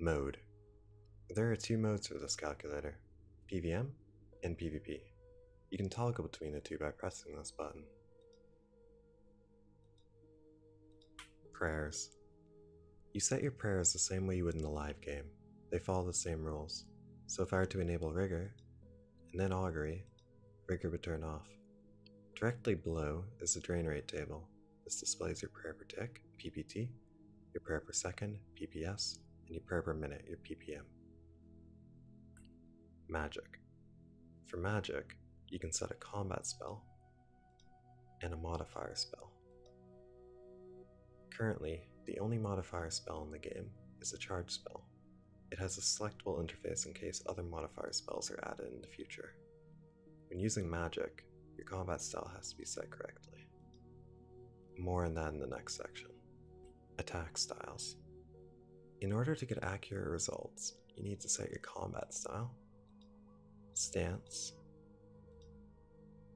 Mode. There are two modes for this calculator, PVM and PvP. You can toggle between the two by pressing this button. Prayers. You set your prayers the same way you would in a live game. They follow the same rules. So if I were to enable Rigor, and then Augury, Rigor would turn off. Directly below is the drain rate table. This displays your prayer per tick, PPT, your prayer per second, PPS, and your prayer per minute, your PPM. Magic. For magic, you can set a combat spell and a modifier spell. Currently, the only modifier spell in the game is a charge spell. It has a selectable interface in case other modifier spells are added in the future. When using magic, your combat style has to be set correctly. More on that in the next section. Attack styles. In order to get accurate results, you need to set your combat style, stance,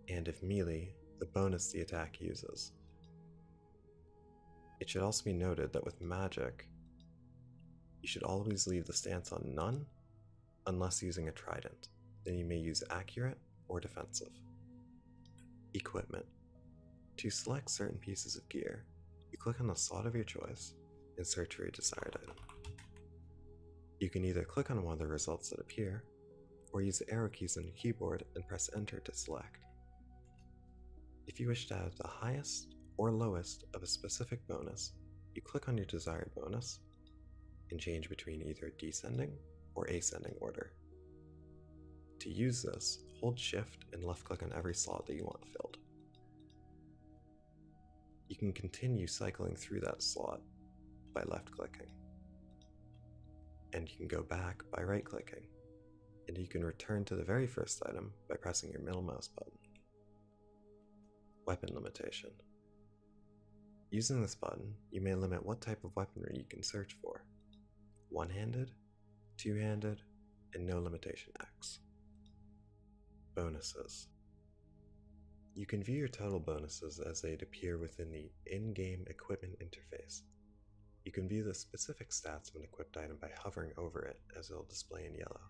and if melee, the bonus the attack uses. It should also be noted that with magic, you should always leave the stance on none unless using a trident. Then you may use accurate or defensive. Equipment. To select certain pieces of gear, you click on the slot of your choice and search for your desired item. You can either click on one of the results that appear, or use the arrow keys on your keyboard and press enter to select. If you wish to add the highest or lowest of a specific bonus, you click on your desired bonus and change between either descending or ascending order. To use this, hold shift and left click on every slot that you want filled. You can continue cycling through that slot by left clicking. And you can go back by right clicking. And you can return to the very first item by pressing your middle mouse button. Weapon limitation. Using this button, you may limit what type of weaponry you can search for. One-handed, two-handed, and no limitation X. Bonuses. You can view your total bonuses as they'd appear within the in-game equipment interface. You can view the specific stats of an equipped item by hovering over it, as it will display in yellow.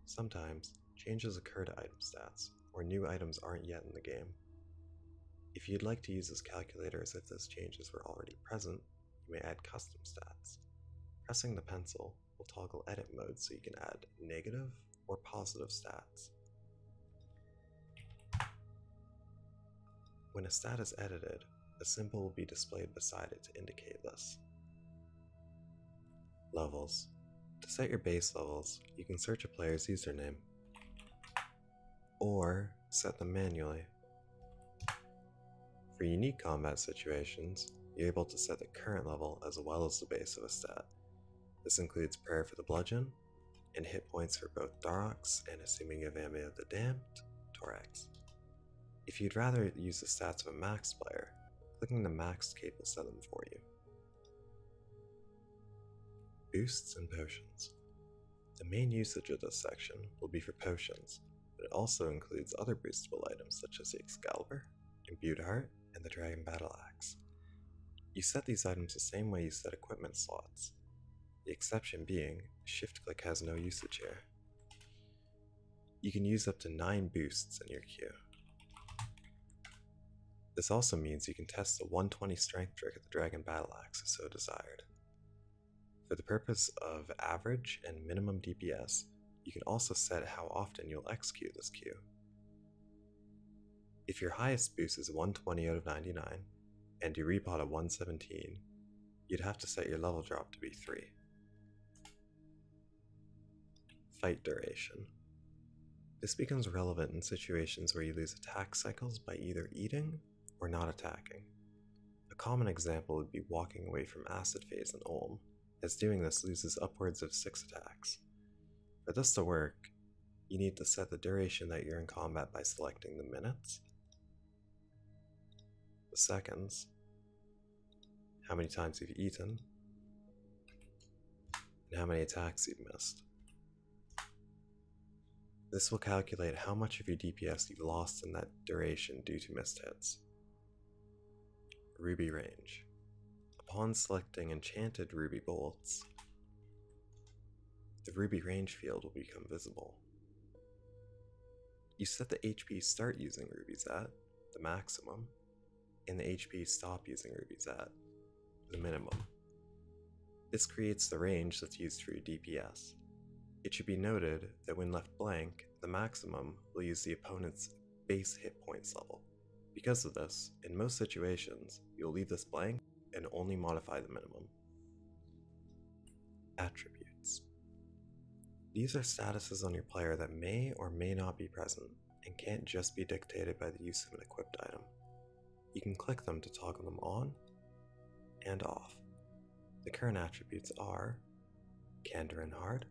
Sometimes, changes occur to item stats, or new items aren't yet in the game. If you'd like to use this calculator as if those changes were already present, you may add custom stats. Pressing the pencil will toggle edit mode so you can add negative or positive stats. When a stat is edited, a symbol will be displayed beside it to indicate this. Levels. To set your base levels, you can search a player's username, or set them manually. For unique combat situations, you're able to set the current level as well as the base of a stat. This includes prayer for the bludgeon, and hit points for both Darox and, assuming you have Amity of the Damned, Torax. If you'd rather use the stats of a maxed player, clicking the maxed cape will set them for you. Boosts and potions. The main usage of this section will be for potions, but it also includes other boostable items such as the Excalibur, Imbued Heart, and the Dragon Battle Axe. You set these items the same way you set equipment slots. The exception being, shift click has no usage here. You can use up to 9 boosts in your queue. This also means you can test the 120 strength trick of the Dragon Battle Axe if so desired. For the purpose of average and minimum DPS, you can also set how often you'll execute this queue. If your highest boost is 120 out of 99, and you repot at 117, you'd have to set your level drop to be 3. Fight duration. This becomes relevant in situations where you lose attack cycles by either eating or not attacking. A common example would be walking away from Acid Phase in Ulm, as doing this loses upwards of 6 attacks. For this to work, you need to set the duration that you're in combat by selecting the minutes, the seconds, how many times you've eaten, and how many attacks you've missed. This will calculate how much of your DPS you've lost in that duration due to missed hits. Ruby range. Upon selecting Enchanted Ruby Bolts, the Ruby range field will become visible. You set the HP start using rubies at the maximum, and the HP stop using rubies at the minimum. This creates the range that's used for your DPS. It should be noted that when left blank, the maximum will use the opponent's base hit points level. Because of this, in most situations, you'll leave this blank and only modify the minimum. Attributes. These are statuses on your player that may or may not be present and can't just be dictated by the use of an equipped item. You can click them to toggle them on and off. The current attributes are Candor and Hard,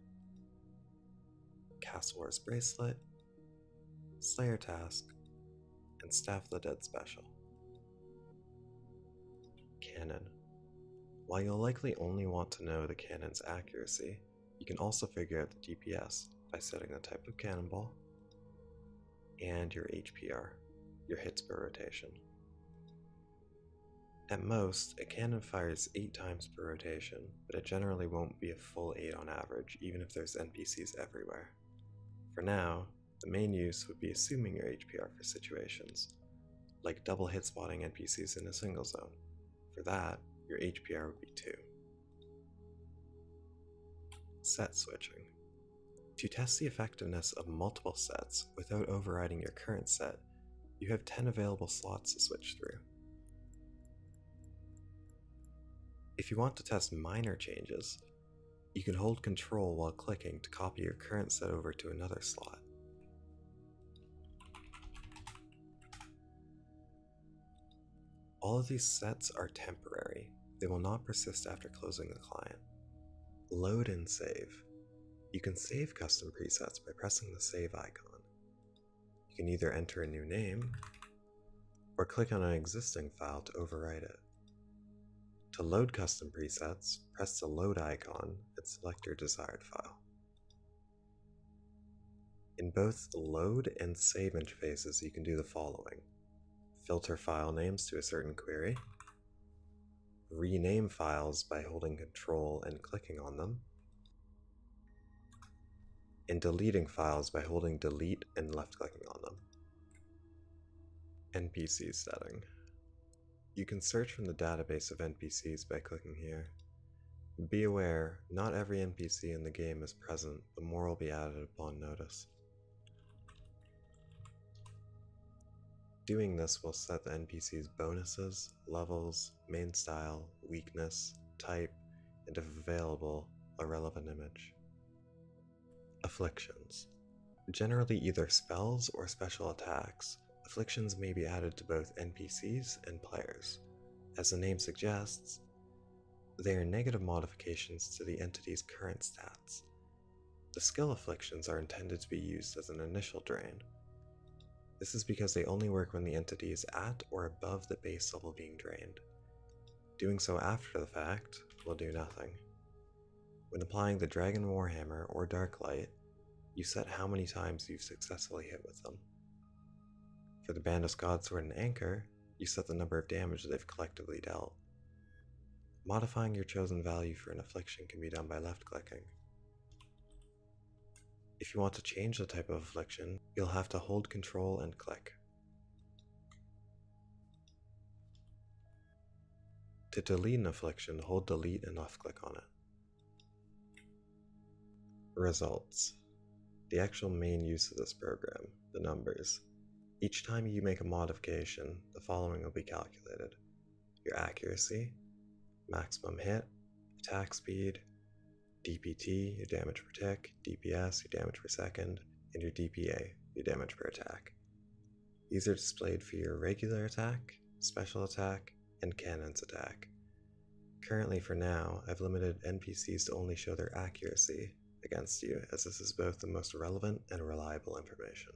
Castle Wars Bracelet, Slayer Task, and Staff of the Dead Special. Cannon. While you'll likely only want to know the cannon's accuracy, you can also figure out the DPS by setting the type of cannonball and your HPR, your hits per rotation. At most, a cannon fires 8 times per rotation, but it generally won't be a full 8 on average, even if there's NPCs everywhere. For now, the main use would be assuming your HPR for situations, like double hit spotting NPCs in a single zone. For that, your HPR would be 2. Set switching. To test the effectiveness of multiple sets without overriding your current set, you have 10 available slots to switch through. If you want to test minor changes, you can hold Control while clicking to copy your current set over to another slot. All of these sets are temporary. They will not persist after closing the client. Load and save. You can save custom presets by pressing the save icon. You can either enter a new name or click on an existing file to overwrite it. To load custom presets, press the load icon and select your desired file. In both the load and save interfaces, you can do the following: filter file names to a certain query, rename files by holding Control and clicking on them, and deleting files by holding Delete and left-clicking on them. NPC Setting. You can search from the database of NPCs by clicking here. Be aware, not every NPC in the game is present, but more will be added upon notice. Doing this will set the NPC's bonuses, levels, main style, weakness, type, and if available, a relevant image. Afflictions. Generally either spells or special attacks, afflictions may be added to both NPCs and players. As the name suggests, they are negative modifications to the entity's current stats. The skill afflictions are intended to be used as an initial drain. This is because they only work when the entity is at or above the base level being drained. Doing so after the fact will do nothing. When applying the Dragon Warhammer or Dark Light, you set how many times you've successfully hit with them. For the Bandus Godsword and Anchor, you set the number of damage they've collectively dealt. Modifying your chosen value for an affliction can be done by left-clicking. If you want to change the type of affliction, you'll have to hold Control and click. To delete an affliction, hold Delete and left-click on it. Results. The actual main use of this program, the numbers. Each time you make a modification, the following will be calculated: your accuracy, maximum hit, attack speed, DPT, your damage per tick, DPS, your damage per second, and your DPA, your damage per attack. These are displayed for your regular attack, special attack, and cannon's attack. Currently, for now, I've limited NPCs to only show their accuracy against you, as this is both the most relevant and reliable information.